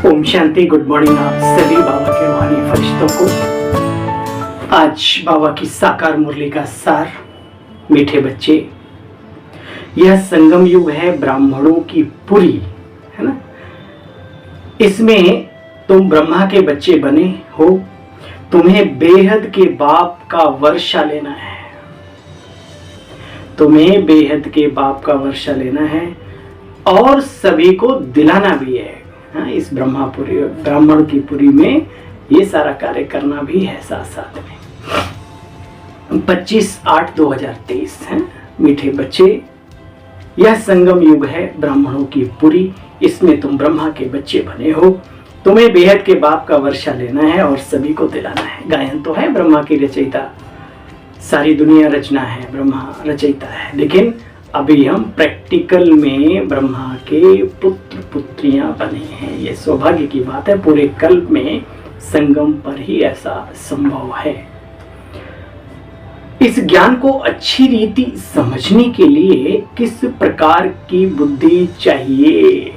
Om Shanti. Good morning आप सभी बाबा के रूहानी फरिश्तों को। आज बाबा की साकार मुरली का सार। मीठे बच्चे, यह संगम युग है ब्राह्मणों की पुरी, है ना। इसमें तुम ब्रह्मा के बच्चे बने हो। तुम्हें बेहद के बाप का वर्षा लेना है। तुम्हें बेहद के बाप का वर्षा लेना है और सभी को दिलाना भी है। इस ब्रह्मापुरी ब्राह्मण की पुरी में ये सारा कार्य करना भी है साथ साथ में। 25/8/2023 है। मीठे बच्चे, यह संगम युग है ब्राह्मणों की पुरी। इसमें तुम ब्रह्मा के बच्चे बने हो। तुम्हें बेहद के बाप का वर्षा लेना है और सभी को दिलाना है। गायन तो है ब्रह्मा की रचयिता, सारी दुनिया रचना है, ब्रह्मा रचयिता है। लेकिन अभी हम प्रैक्टिकल में ब्रह्मा के पुत्र पुत्रियां बने हैं। ये सौभाग्य की बात है। पूरे कल्प में संगम पर ही ऐसा संभव है। इस ज्ञान को अच्छी रीति समझने के लिए किस प्रकार की बुद्धि चाहिए?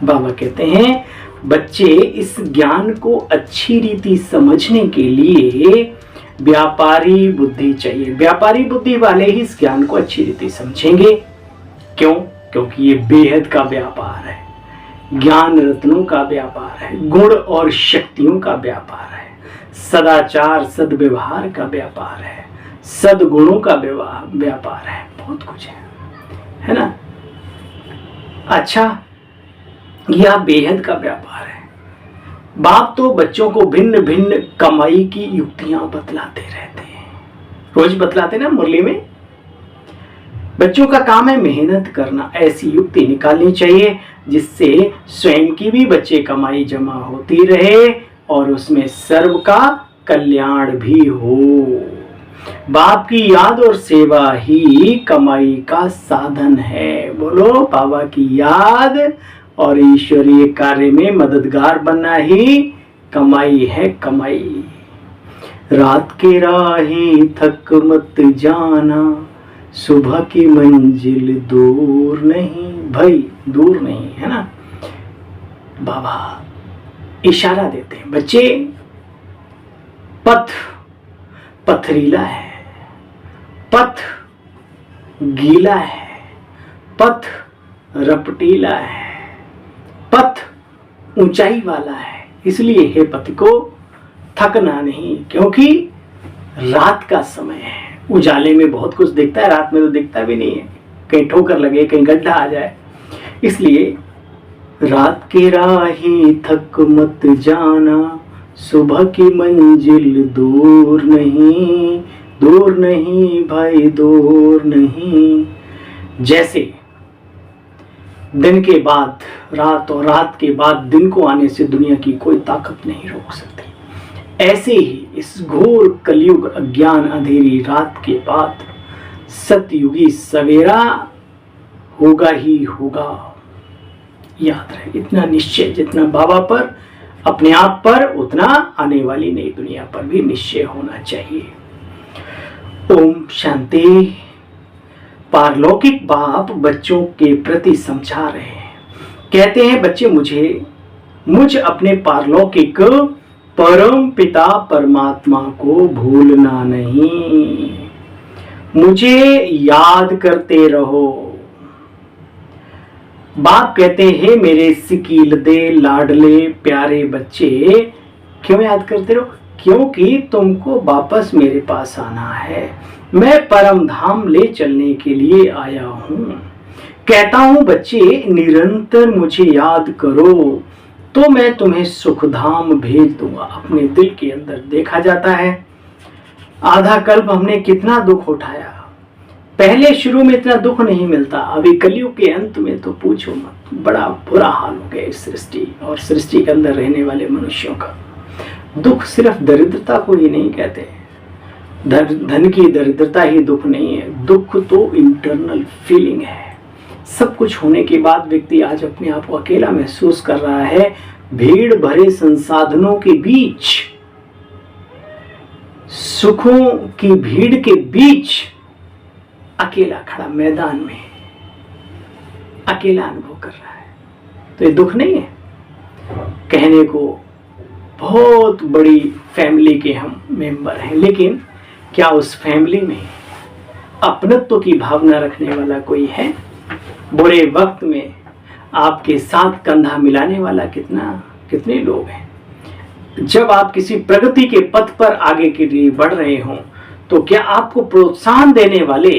बाबा कहते हैं, बच्चे, इस ज्ञान को अच्छी रीति समझने के लिए व्यापारी बुद्धि चाहिए। व्यापारी बुद्धि वाले ही इस ज्ञान को अच्छी रीति समझेंगे। क्यों? क्योंकि ये बेहद का व्यापार है, ज्ञान रत्नों का व्यापार है, गुण और शक्तियों का व्यापार है, सदाचार सद्व्यवहार का व्यापार है, सद्गुणों का व्यापार है, बहुत कुछ है ना। अच्छा, यह बेहद का व्यापार है। बाप तो बच्चों को भिन्न भिन्न कमाई की युक्तियां बतलाते रहते हैं। रोज बतलाते ना मुरली में। बच्चों का काम है मेहनत करना। ऐसी युक्ति निकालनी चाहिए जिससे स्वयं की भी बच्चे कमाई जमा होती रहे और उसमें सर्व का कल्याण भी हो। बाप की याद और सेवा ही कमाई का साधन है। बोलो, बाबा की याद और ईश्वरीय कार्य में मददगार बनना ही कमाई है। कमाई। रात के राही थक मत जाना, सुबह की मंजिल दूर नहीं। भाई दूर नहीं, है ना। बाबा इशारा देते हैं, बच्चे, पथ पथरीला है, पथ गीला है, पथ रपटीला है, पथ ऊंचाई वाला है। इसलिए हे पथ को थकना नहीं, क्योंकि रात का समय है। उजाले में बहुत कुछ दिखता है, रात में तो दिखता भी नहीं है। कहीं ठोकर लगे, कहीं गड्ढा आ जाए। इसलिए रात के राही थक मत जाना, सुबह की मंजिल दूर नहीं। दूर नहीं भाई, दूर नहीं। जैसे दिन के बाद रात और रात के बाद दिन को आने से दुनिया की कोई ताकत नहीं रोक सकती, ऐसे ही इस घोर कलयुग अज्ञान अंधेरी रात के बाद सतयुगी सवेरा होगा ही होगा। याद रहे, इतना निश्चय जितना बाबा पर, अपने आप पर, उतना आने वाली नई दुनिया पर भी निश्चय होना चाहिए। ओम शांति। पारलौकिक बाप बच्चों के प्रति समझा रहे हैं। कहते हैं, बच्चे, मुझ अपने पारलौकिक परम पिता परमात्मा को भूलना नहीं। मुझे याद करते रहो। बाप कहते हैं, मेरे सिकीलदे लाडले प्यारे बच्चे, क्यों याद करते रहो? क्योंकि तुमको वापस मेरे पास आना है। मैं परम धाम ले चलने के लिए आया हूं। कहता हूं, बच्चे, निरंतर मुझे याद करो तो मैं तुम्हें सुखधाम भेज दूंगा। अपने दिल के अंदर देखा जाता है, आधा कल्प हमने कितना दुख उठाया। पहले शुरू में इतना दुख नहीं मिलता, अभी कलयुग के अंत में तो पूछो मत। बड़ा बुरा हाल हो गया इस सृष्टि और सृष्टि के अंदर रहने वाले मनुष्यों का। दुख सिर्फ दरिद्रता को ही नहीं कहते। धन की दरिद्रता ही दुख नहीं है। दुख तो इंटरनल फीलिंग है। सब कुछ होने के बाद व्यक्ति आज अपने आप को अकेला महसूस कर रहा है। भीड़ भरे संसाधनों के बीच, सुखों की भीड़ के बीच अकेला खड़ा मैदान में अकेला अनुभव कर रहा है। तो ये दुख नहीं है। कहने को बहुत बड़ी फैमिली के हम मेंबर हैं, लेकिन क्या उस फैमिली में अपनत्व की भावना रखने वाला कोई है? बुरे वक्त में आपके साथ कंधा मिलाने वाला कितने लोग हैं? जब आप किसी प्रगति के पथ पर आगे के लिए बढ़ रहे हों, तो क्या आपको प्रोत्साहन देने वाले,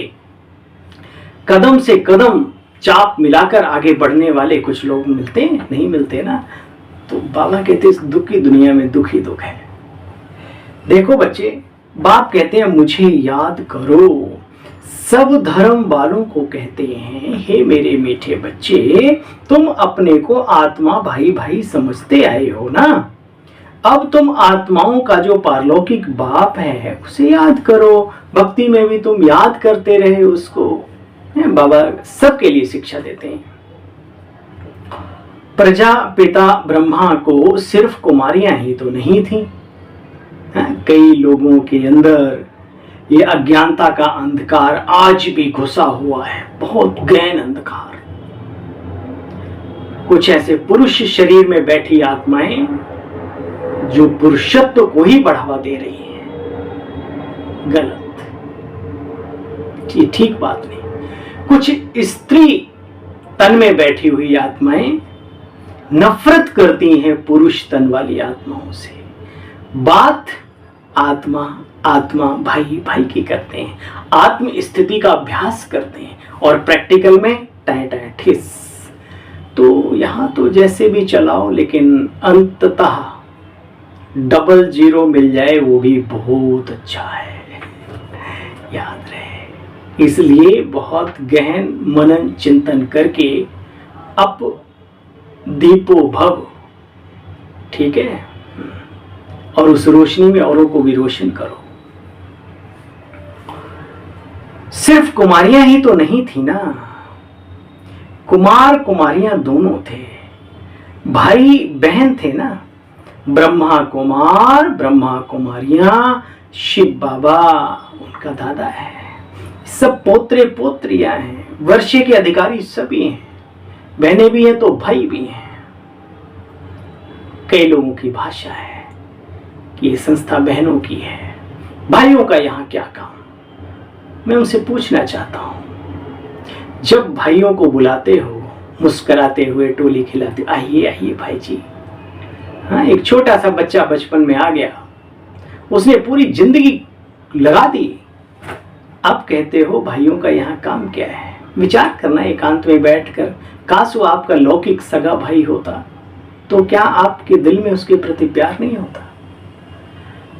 कदम से कदम चाप मिलाकर आगे बढ़ने वाले कुछ लोग मिलते हैं? नहीं मिलते ना। तो बाबा कहते इस दुख की दुनिया में दुख ही दुख है। देखो बच्चे, बाप कहते हैं मुझे याद करो, सब धर्म वालों को कहते हैं, हे मेरे मीठे बच्चे, तुम अपने को आत्मा भाई भाई समझते आए हो ना। अब तुम आत्माओं का जो पारलौकिक बाप है उसे याद करो। भक्ति में भी तुम याद करते रहे उसको। बाबा सबके लिए शिक्षा देते हैं। प्रजापिता ब्रह्मा को सिर्फ कुमारियां ही तो नहीं थी, कई लोगों के अंदर ये अज्ञानता का अंधकार आज भी घुसा हुआ है, बहुत गहन अंधकार। कुछ ऐसे पुरुष शरीर में बैठी आत्माएं जो पुरुषत्व को ही बढ़ावा दे रही हैं। गलत, ये ठीक बात नहीं। कुछ स्त्री तन में बैठी हुई आत्माएं नफरत करती हैं पुरुष तन वाली आत्माओं से। बात आत्मा आत्मा भाई भाई की करते हैं, आत्म स्थिति का अभ्यास करते हैं, और प्रैक्टिकल में टाय टाय ठिस। तो यहाँ तो जैसे भी चलाओ, लेकिन अंततः डबल जीरो मिल जाए वो भी बहुत अच्छा है, याद रहे। इसलिए बहुत गहन मनन चिंतन करके अप दीपो भव, ठीक है, और उस रोशनी में औरों को भी रोशन करो। सिर्फ कुमारियां ही तो नहीं थी ना, कुमार कुमारियां दोनों थे, भाई बहन थे ना। ब्रह्मा कुमार, ब्रह्मा कुमारियां, शिव बाबा उनका दादा है, सब पोत्रे पोत्रियां हैं, वर्षे के अधिकारी सभी हैं, बहनें भी हैं तो भाई भी हैं। कई लोगों की भाषा है कि ये संस्था बहनों की है, भाइयों का यहाँ क्या काम? मैं उनसे पूछना चाहता हूँ, जब भाइयों को बुलाते हो मुस्कुराते हुए, टोली खिलाते, आइए आइए भाई जी। हाँ, एक छोटा सा बच्चा बचपन में आ गया, उसने पूरी जिंदगी लगा दी, अब कहते हो भाइयों का यहाँ काम क्या है? विचार करना एकांत में बैठकर, काश वो आपका लौकिक सगा भाई होता तो क्या आपके दिल में उसके प्रति प्यार नहीं होता?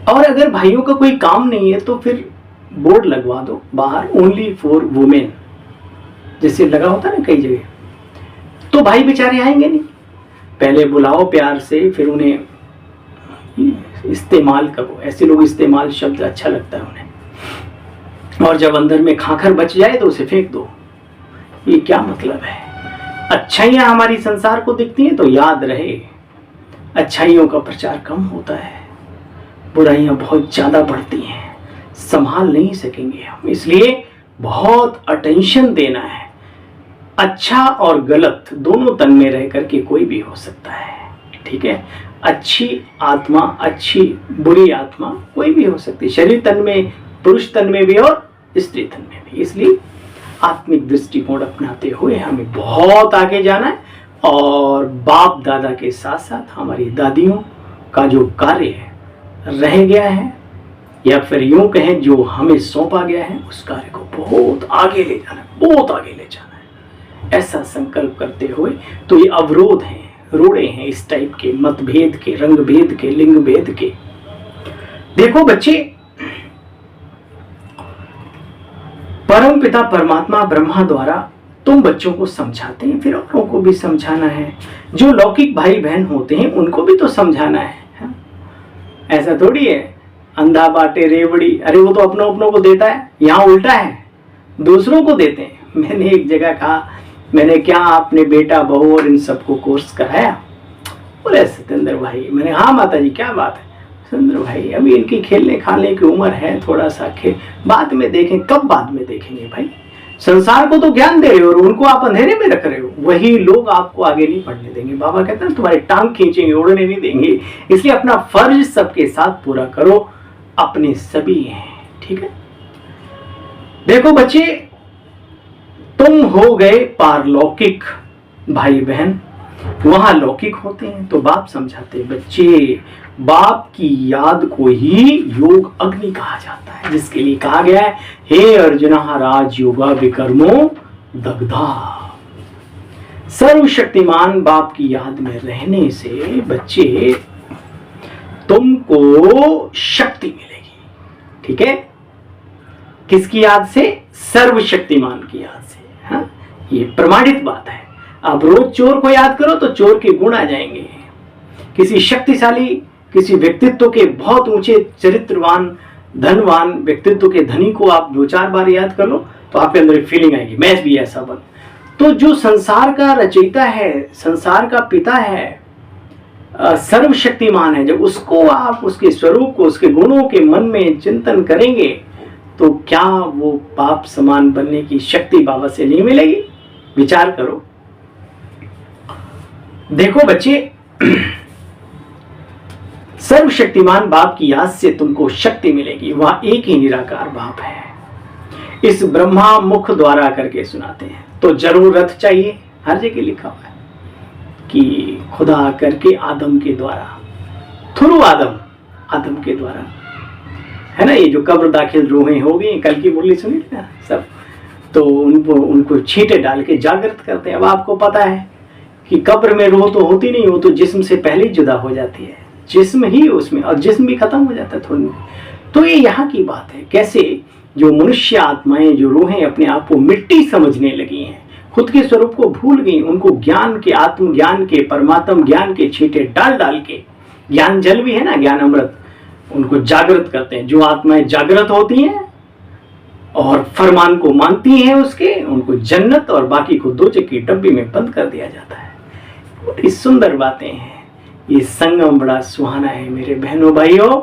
और अगर भाइयों का कोई काम नहीं है तो फिर बोर्ड लगवा दो बाहर, ओनली फॉर वुमेन, जैसे लगा होता ना कई जगह, तो भाई बेचारे आएंगे नहीं। पहले बुलाओ प्यार से, फिर उन्हें इस्तेमाल करो। ऐसे लोग इस्तेमाल शब्द अच्छा लगता है उन्हें, और जब अंदर में खाकर बच जाए तो उसे फेंक दो। ये क्या मतलब है? अच्छाइयाँ हमारी संसार को दिखती हैं तो याद रहे, अच्छाइयों का प्रचार कम होता है, बुराइयां बहुत ज्यादा बढ़ती हैं, संभाल नहीं सकेंगे हम। इसलिए बहुत अटेंशन देना है। अच्छा और गलत दोनों तन में रह करके कोई भी हो सकता है, ठीक है। अच्छी आत्मा, अच्छी बुरी आत्मा कोई भी हो सकती है, शरीर तन में, पुरुष तन में भी और स्त्री तन में भी। इसलिए आत्मिक दृष्टिकोण अपनाते हुए हमें बहुत आगे जाना है, और बाप दादा के साथ साथ हमारी दादियों का जो कार्य है रह गया है, या फिर यूं कहें जो हमें सौंपा गया है, उस कार्य को बहुत आगे ले जाना है, बहुत आगे ले जाना है। ऐसा संकल्प करते हुए तो ये अवरोध हैं, रोड़े हैं इस टाइप के, मतभेद के, रंग भेद के, लिंग भेद के। देखो बच्चे, परम पिता परमात्मा ब्रह्मा द्वारा तुम बच्चों को समझाते हैं, फिर औरों को भी समझाना है। जो लौकिक भाई बहन होते हैं उनको भी तो समझाना है। ऐसा थोड़ी है अंधा बाटे रेवड़ी, अरे वो तो अपनों अपनों को देता है, यहाँ उल्टा है, दूसरों को देते हैं। मैंने एक जगह कहा, मैंने क्या आपने बेटा बहू और इन सबको कोर्स कराया? बोले सत्येंद्र भाई। मैंने हाँ माता जी क्या बात है? सत्येंद्र भाई अभी इनकी खेलने खाने की उम्र है, थोड़ा सा खेल बाद में देखें। कब बाद में देखेंगे भाई? संसार को तो ज्ञान दे रहे हो और उनको आप अंधेरे में रख रहे हो, वही लोग आपको आगे नहीं बढ़ने देंगे। बाबा कहते हैं तुम्हारी टांग खींचेंगे, उड़ने नहीं देंगे। इसलिए अपना फर्ज सबके साथ पूरा करो, अपने सभी हैं, ठीक है। देखो बच्चे, तुम हो गए पारलौकिक भाई बहन, वहां लौकिक होते हैं। तो बाप समझाते बच्चे, बाप की याद को ही योग अग्नि कहा जाता है, जिसके लिए कहा गया है हे अर्जुना राज योगा विकर्मो दग्धा। सर्वशक्तिमान बाप की याद में रहने से बच्चे तुमको शक्ति मिलेगी, ठीक है। किसकी याद से? सर्वशक्तिमान की याद से। हाँ, ये प्रमाणित बात है। अब रोज चोर को याद करो तो चोर के गुण आ जाएंगे। किसी शक्तिशाली, किसी व्यक्तित्व के बहुत ऊंचे चरित्रवान धनवान व्यक्तित्व के धनी को आप 2-4 बार याद कर लो तो आपके अंदर एक फीलिंग आएगी मैं भी ऐसा बन। तो जो संसार का रचयिता है, संसार का पिता है, सर्वशक्तिमान है, जब उसको आप उसके स्वरूप को, उसके गुणों के मन में चिंतन करेंगे तो क्या वो बाप समान बनने की शक्ति बाबा से नहीं मिलेगी? विचार करो। देखो बच्चे, सर्वशक्तिमान बाप की याद से तुमको शक्ति मिलेगी। वह एक ही निराकार बाप है। इस ब्रह्मा मुख द्वारा करके सुनाते हैं। तो जरूरत चाहिए, हर जगह लिखा हुआ है कि खुदा करके आदम के द्वारा, थ्रू आदम के द्वारा, है ना। ये जो कब्र दाखिल रूहें हो गई, कल की मुरली सुनी ना सब, तो उनको छींटे डाल के जागृत करते हैं। अब आपको पता है कि कब्र में रूह तो होती नहीं, वो तो जिस्म से पहले ही जुदा हो जाती है, जिस्म ही उसमें, और जिस्म भी खत्म हो जाता है थोड़ी में। तो ये यहाँ की बात है, कैसे जो मनुष्य आत्माएं, जो रूहें अपने आप को मिट्टी समझने लगी हैं, खुद के स्वरूप को भूल गई, उनको ज्ञान के, आत्मज्ञान के, परमात्म ज्ञान के छींटे डाल डाल के, ज्ञान जल भी है ना, ज्ञान अमृत, उनको जागृत करते हैं। जो आत्माएं जागृत होती हैं और फरमान को मानती हैं उसके, उनको जन्नत और बाकी को दोजख की डब्बी में बंद कर दिया जाता है। बड़ी सुंदर बातें हैं। ये संगम बड़ा सुहाना है मेरे बहनों भाइयों,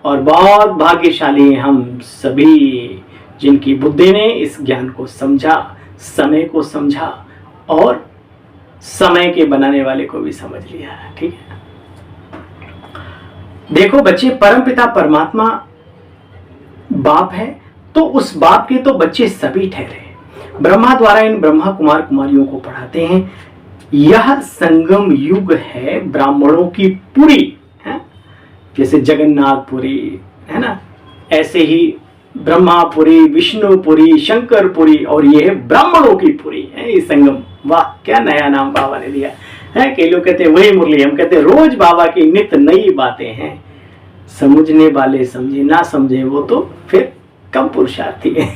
और बहुत भाग्यशाली हैं हम सभी जिनकी बुद्धि ने इस ज्ञान को समझा, समय को समझा और समय के बनाने वाले को भी समझ लिया, ठीक है। देखो बच्चे, परमपिता परमात्मा बाप है, तो उस बाप के तो बच्चे सभी ठहरे। ब्रह्मा द्वारा इन ब्रह्मा कुमार कुमारियों को पढ़ाते हैं। यह संगम युग है ब्राह्मणों की पुरी, है जैसे जगन्नाथपुरी है ना, ऐसे ही ब्रह्मापुरी, विष्णुपुरी, शंकरपुरी, और ये है ब्राह्मणों की पुरी है ये संगम। वाह, क्या नया नाम बाबा ने दिया है। कई लोग कहते हैं वही मुरली, हम कहते हैं रोज बाबा की नित नई बातें हैं। समझने वाले समझे, ना समझे वो तो फिर कम पुरुषार्थी है।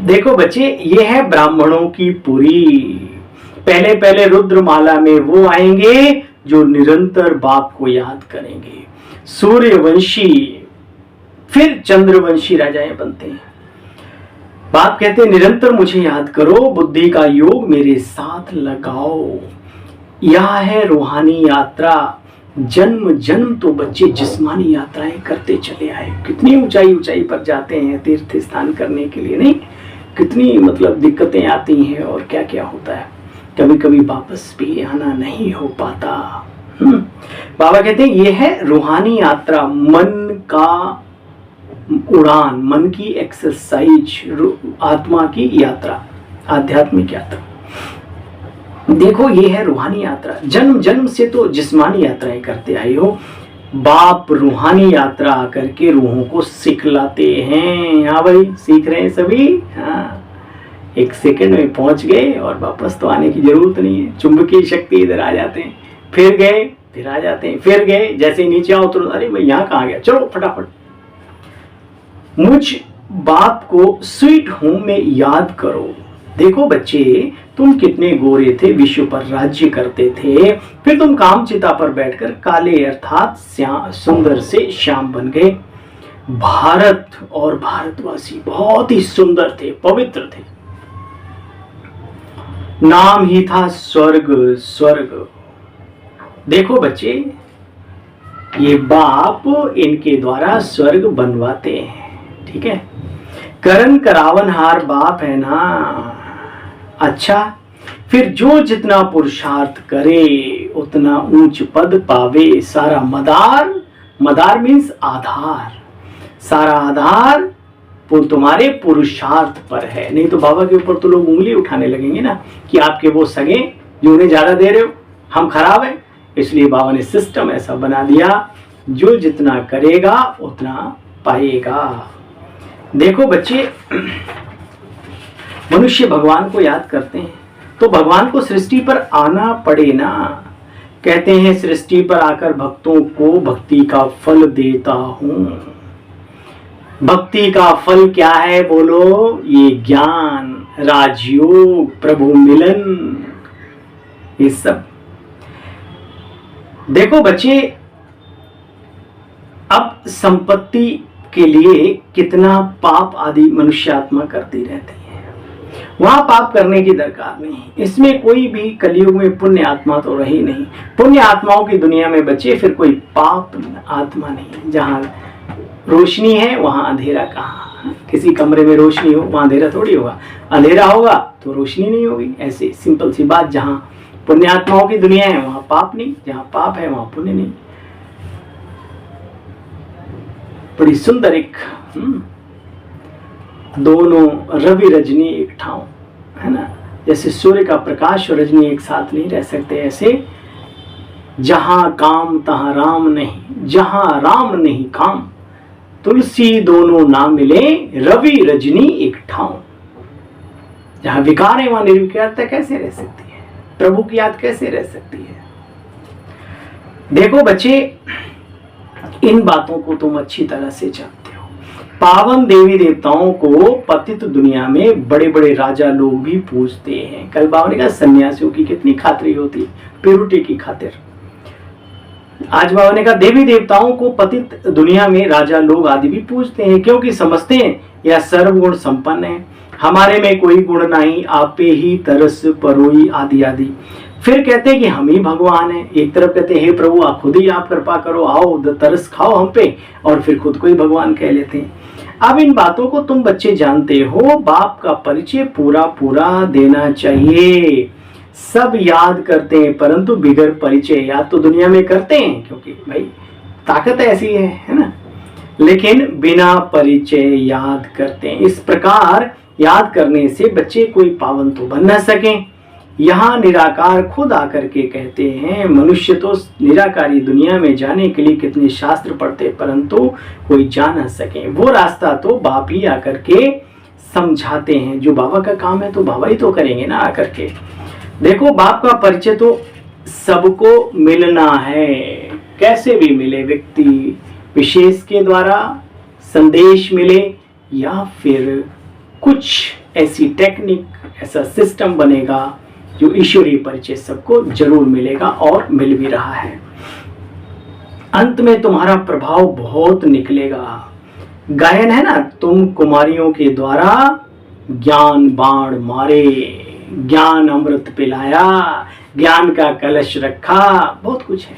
देखो बच्चे, ये है ब्राह्मणों की पुरी। पहले पहले रुद्रमाला में वो आएंगे जो निरंतर बाप को याद करेंगे। सूर्यवंशी, फिर चंद्रवंशी राजाएं बनते हैं। बाप कहते हैं निरंतर मुझे याद करो, बुद्धि का योग मेरे साथ लगाओ। यह है रूहानी यात्रा। जन्म जन्म तो बच्चे जिस्मानी यात्राएं करते चले आए, कितनी ऊंचाई ऊंचाई पर जाते हैं तीर्थ स्थान करने के लिए, नहीं कितनी मतलब दिक्कतें आती हैं और क्या क्या होता है, कभी कभी वापस भी आना नहीं हो पाता। बाबा कहते हैं यह है रूहानी यात्रा, मन का उड़ान, मन की एक्सरसाइज, आत्मा की यात्रा, आध्यात्मिक यात्रा। देखो ये है रूहानी यात्रा। जन्म जन्म से तो जिस्मानी यात्राएं करते आए हो, बाप रूहानी यात्रा करके रूहों को सिखलाते हैं। हाँ भाई, सीख रहे हैं सभी। हाँ, 1 सेकंड में पहुंच गए और वापस तो आने की जरूरत नहीं है। चुंबकीय शक्ति, इधर आ जाते हैं, फिर गए, फिर आ जाते हैं, फिर गए, जैसे ही नीचे आओ तो अरे भाई यहाँ कहाँ गया, चलो फटाफट। मुझ बाप को स्वीट होम में याद करो। देखो बच्चे, तुम कितने गोरे थे, विश्व पर राज्य करते थे, फिर तुम कामचिता पर बैठकर काले अर्थात सुंदर से श्याम बन गए। भारत और भारतवासी बहुत ही सुंदर थे, पवित्र थे। नाम ही था स्वर्ग। स्वर्ग देखो बच्चे, ये बाप इनके द्वारा स्वर्ग बनवाते हैं, ठीक है। करन करावनहार बाप है ना। अच्छा, फिर जो जितना पुरुषार्थ करे उतना ऊंच पद पावे। सारा मदार, मदार मीन्स आधार, सारा आधार तुम्हारे पुरुषार्थ पर है। नहीं तो बाबा के ऊपर तो लोग उंगली उठाने लगेंगे ना कि आपके वो सगे जो उन्हें ज्यादा दे रहे हो, हम खराब है। इसलिए बाबा ने सिस्टम ऐसा बना दिया, जो जितना करेगा उतना पाएगा। देखो बच्चे, मनुष्य भगवान को याद करते हैं तो भगवान को सृष्टि पर आना पड़े ना। कहते हैं सृष्टि पर आकर भक्तों को भक्ति का फल देता हूं। भक्ति का फल क्या है बोलो? ये ज्ञान, राजयोग, प्रभु मिलन, ये सब। देखो बच्चे, अब संपत्ति के लिए कितना पाप आदि मनुष्य आत्मा करती रहती है। वहां पाप करने की दरकार नहीं। इसमें कोई भी कलयुग में पुण्य आत्मा तो रही नहीं। पुण्य आत्माओं की दुनिया में बच्चे फिर कोई पाप आत्मा नहीं। जहां रोशनी है वहां अंधेरा कहाँ? किसी कमरे में रोशनी हो वहां अंधेरा थोड़ी होगा। अंधेरा होगा तो रोशनी नहीं होगी। ऐसे सिंपल सी बात। जहां पुण्य आत्माओं की दुनिया है वहां पाप नहीं, जहां पाप है वहां पुण्य नहीं। बड़ी सुंदर एक दोनों रवि रजनी एक ठाव है ना। जैसे सूर्य का प्रकाश और रजनी एक साथ नहीं रह सकते, ऐसे जहां काम तहां राम नहीं, जहां राम नहीं काम, तुलसी दोनों ना मिले, रवि रजनी एक ठाव। जहां विकार है वहां निर्विकारता कैसे रह सकती है? प्रभु की याद कैसे रह सकती है? देखो बच्चे, इन बातों को तुम अच्छी तरह से जानते हो। पावन देवी देवताओं को पतित दुनिया में बड़े बड़े राजा लोग भी पूजते हैं। कल बाबा ने कहा सन्यासियों की कितनी खातिरी होती, प्योरिटी की खातिर। आज बाबा ने कहा देवी देवताओं को पतित दुनिया में राजा लोग आदि भी पूजते हैं, क्योंकि समझते हैं यह सर्वगुण संपन्न है, हमारे में कोई गुण नहीं, आपे ही तरस परोई आदि आदि। फिर कहते हैं कि हम ही भगवान हैं। एक तरफ कहते हैं हे प्रभु आप खुद ही आप कृपा करो, आओ तरस खाओ हम पे, और फिर खुद को ही भगवान कह लेते हैं। अब इन बातों को तुम बच्चे जानते हो। बाप का परिचय पूरा पूरा देना चाहिए। सब याद करते हैं परंतु बिगर परिचय याद तो दुनिया में करते हैं, क्योंकि भाई ताकत ऐसी है ना, लेकिन बिना परिचय याद करते हैं। इस प्रकार याद करने से बच्चे कोई पावन तो बन न सके। यहाँ निराकार खुद आकर के कहते हैं मनुष्य तो निराकारी दुनिया में जाने के लिए कितने शास्त्र पढ़ते परंतु कोई जा न सके। वो रास्ता तो बाप ही आकर के समझाते हैं। जो बाबा का काम है तो बाबा ही तो करेंगे ना आकर के। देखो बाप का परिचय तो सबको मिलना है, कैसे भी मिले, व्यक्ति विशेष के द्वारा संदेश मिले या फिर कुछ ऐसी टेक्निक, ऐसा सिस्टम बनेगा जो ईश्वरीय परिचय सबको जरूर मिलेगा और मिल भी रहा है। अंत में तुम्हारा प्रभाव बहुत निकलेगा। गायन है ना, तुम कुमारियों के द्वारा ज्ञान बाण मारे, ज्ञान अमृत पिलाया, ज्ञान का कलश रखा, बहुत कुछ है।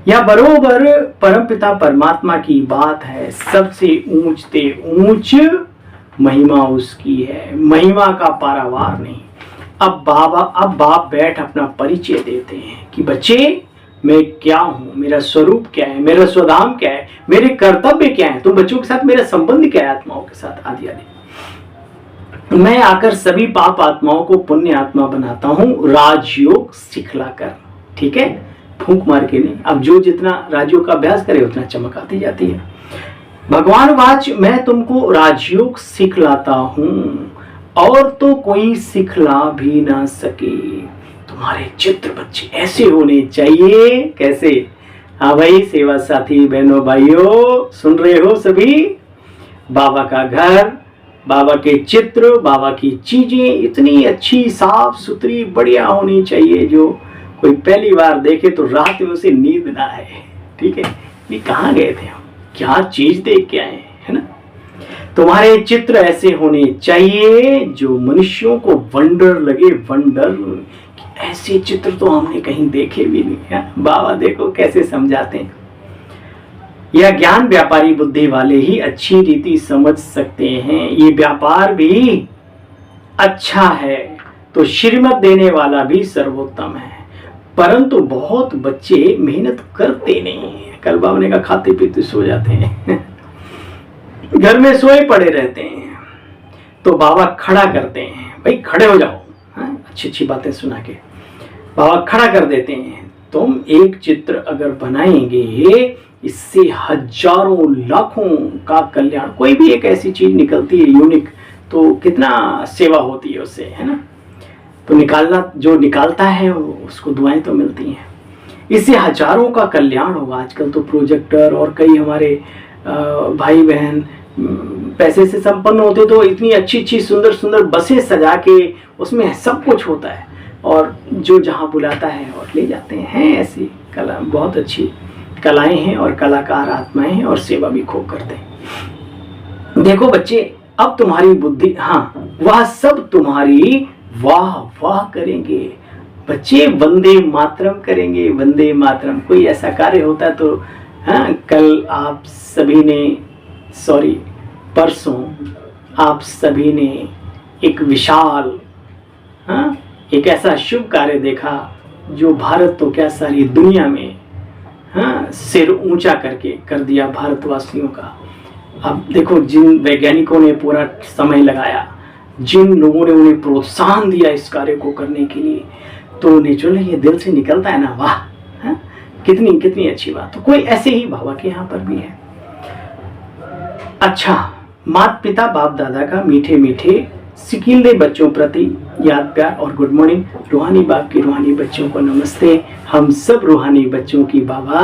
यह बरोबर परमपिता परमात्मा की बात है। सबसे ऊंचते ऊंच महिमा उसकी है, महिमा का पारावार नहीं। अब बाप बैठ अपना परिचय देते हैं कि बच्चे मैं क्या हूं, मेरा स्वरूप क्या है, मेरा स्वधाम क्या है, मेरे कर्तव्य क्या है, तुम बच्चों के साथ मेरा संबंध क्या है, आत्माओं के साथ आदि आदि। मैं आकर सभी पाप आत्माओं को पुण्य आत्मा बनाता हूं राजयोग सिखलाकर। ठीक है, फूंक मार के नहीं। अब जो जितना राजयोग का अभ्यास करे उतना चमक आती जाती है। भगवान वाच मैं तुमको राजयोग सिखलाता हूं और तो कोई सिखला भी ना सके। तुम्हारे चित्र बच्चे ऐसे होने चाहिए। कैसे? हाँ भाई सेवा साथी बहनों भाइयों सुन रहे हो सभी? बाबा का घर, बाबा के चित्र, बाबा की चीजें इतनी अच्छी साफ सुथरी बढ़िया होनी चाहिए जो कोई पहली बार देखे तो रात में उसे नींद ना आए। ठीक है, ये कहाँ गए थे हम, क्या चीज देख के आए, है ना? तुम्हारे चित्र ऐसे होने चाहिए जो मनुष्यों को वंडर लगे, वंडर कि ऐसे चित्र तो हमने कहीं देखे भी नहीं है। बाबा देखो कैसे समझाते हैं। यह ज्ञान व्यापारी बुद्धि वाले ही अच्छी रीति समझ सकते हैं। ये व्यापार भी अच्छा है तो श्रीमत देने वाला भी सर्वोत्तम है, परंतु बहुत बच्चे मेहनत करते नहीं हैं। कल बाबा ने कहा खाते पीते सो जाते हैं घर में सोए पड़े रहते हैं। तो बाबा खड़ा करते हैं, भाई खड़े हो जाओ, अच्छी अच्छी बातें सुना के बाबा खड़ा कर देते हैं। तुम एक चित्र अगर बनाएंगे, इससे हजारों लाखों का कल्याण, कोई भी एक ऐसी चीज निकलती है यूनिक, तो कितना सेवा होती है उससे, है ना। तो जो निकालता है उसको दुआएं तो मिलती हैं। इससे हजारों का कल्याण होगा। आजकल तो प्रोजेक्टर और कई हमारे भाई बहन पैसे से संपन्न होते तो इतनी अच्छी अच्छी सुंदर सुंदर बसें सजा के उसमें सब कुछ होता है, और जो जहाँ बुलाता है और ले जाते हैं। ऐसी कला, बहुत अच्छी कलाएं हैं और कलाकार आत्माएं हैं और सेवा भी खूब करते हैं। देखो बच्चे, अब तुम्हारी बुद्धि, हाँ, वह सब तुम्हारी वाह वाह करेंगे। बच्चे वंदे मातरम करेंगे, वंदे मातरम। कोई ऐसा कार्य होता है तो हाँ, कल आप सभी ने, सॉरी परसों आप सभी ने एक विशाल, हाँ, एक ऐसा शुभ कार्य देखा जो भारत तो क्या सारी दुनिया में, हाँ, सिर ऊंचा करके कर दिया भारतवासियों का। अब देखो, जिन वैज्ञानिकों ने पूरा समय लगाया, जिन लोगों ने उन्हें प्रोत्साहन दिया इस कार्य को करने के लिए, तो नेचुरली ये दिल से निकलता है ना, वाह, हाँ, कितनी कितनी अच्छी बात। तो कोई ऐसे ही बाबा के यहाँ पर भी है। अच्छा, माता पिता बाप दादा का मीठे मीठे सिकीले बच्चों प्रति याद प्यार और गुड मॉर्निंग। रूहानी बाप की रूहानी बच्चों को नमस्ते। हम सब रूहानी बच्चों की बाबा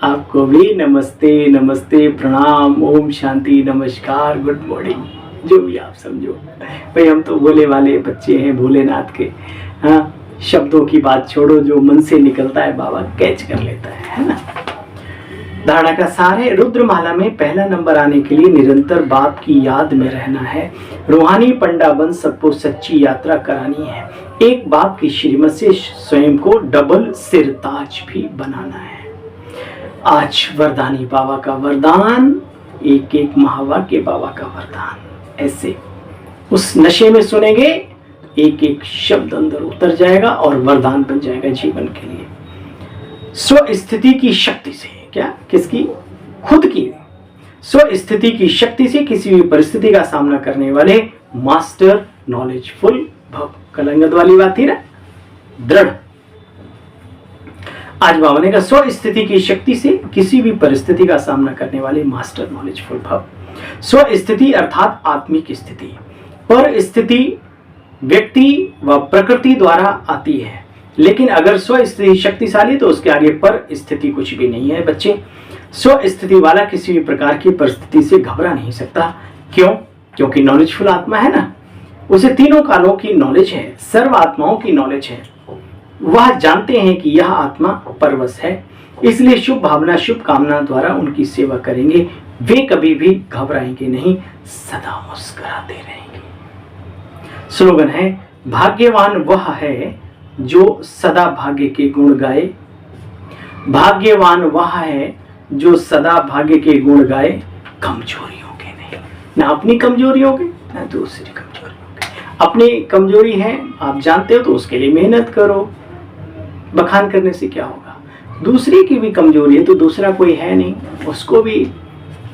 आपको भी नमस्ते नमस्ते, प्रणाम, ओम शांति, नमस्कार, गुड मॉर्निंग, जो भी आप समझो। भाई हम तो भोले वाले बच्चे हैं भोलेनाथ के। हाँ, शब्दों की बात छोड़ो, जो मन से निकलता है बाबा कैच कर लेता है ना। धारणा का सार है, रुद्रमाला में पहला नंबर आने के लिए निरंतर बाप की याद में रहना है। रूहानी पंडा बन सबको सच्ची यात्रा करानी है। एक बाप की श्रीमत से स्वयं को डबल सिरताज भी बनाना है। आज वरदानी बाबा का वरदान, एक एक महावाक्य बाबा का वरदान, ऐसे उस नशे में सुनेंगे, एक एक शब्द अंदर उतर जाएगा और वरदान बन जाएगा जीवन के लिए। स्व स्थिति की शक्ति से, क्या, किसकी, खुद की स्व स्थिति की शक्ति से किसी भी परिस्थिति का सामना करने वाले मास्टर नॉलेजफुल भव। कलंगत वाली बात थी ना, दृढ़। आज बाबा ने कहा स्व स्थिति की शक्ति से किसी भी परिस्थिति का सामना करने वाले मास्टर नॉलेजफुल भव। स्व स्थिति अर्थात आत्मिक स्थिति। पर स्थिति व्यक्ति व प्रकृति द्वारा आती है, लेकिन अगर स्व स्थिति शक्तिशाली तो उसके आगे पर स्थिति कुछ भी नहीं है। बच्चे, स्व स्थिति वाला किसी भी प्रकार की परिस्थिति से घबरा नहीं सकता। क्यों? क्योंकि नॉलेजफुल आत्मा है ना, उसे तीनों कालों की नॉलेज है, सर्व आत्माओं की नॉलेज है। वह जानते हैं कि यह आत्मा परवश है, इसलिए शुभ भावना शुभ कामना द्वारा उनकी सेवा करेंगे। वे कभी भी घबराएंगे नहीं, सदा मुस्कुराते रहेंगे। स्लोगन है, भाग्यवान वह है जो सदा भाग्य के गुण गाए। भाग्यवान वह है जो सदा भाग्य के गुण गाए, कमजोरियों के नहीं, ना अपनी कमजोरियों के ना दूसरी कमजोरियों के। अपनी कमजोरी है आप जानते हो तो उसके लिए मेहनत करो, बखान करने से क्या होगा। दूसरी की भी कमजोरी है तो दूसरा कोई है नहीं, उसको भी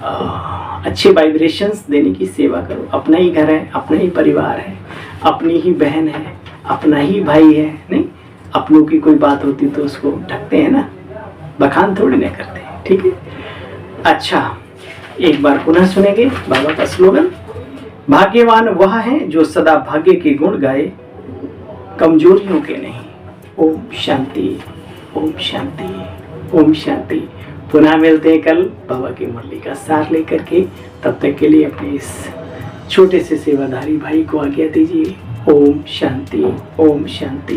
अच्छे वाइब्रेशंस देने की सेवा करो। अपना ही घर है, अपना ही परिवार है, अपनी ही बहन है, अपना ही भाई है, नहीं अपनों की कोई बात होती तो उसको ढकते हैं ना, बखान थोड़ी ना करते हैं, ठीक है। अच्छा, एक बार पुनः सुनेंगे बाबा का स्लोगन, भाग्यवान वह है जो सदा भाग्य के गुण गाए, कमजोरियों के नहीं। ओम शांति, ओम शांति, ओम शांति। पुनः मिलते हैं कल बाबा की मुरली का सार लेकर के। तब तक के लिए अपने इस छोटे से सेवाधारी भाई को आज्ञा दीजिए। ओम शांति, ओम शांति।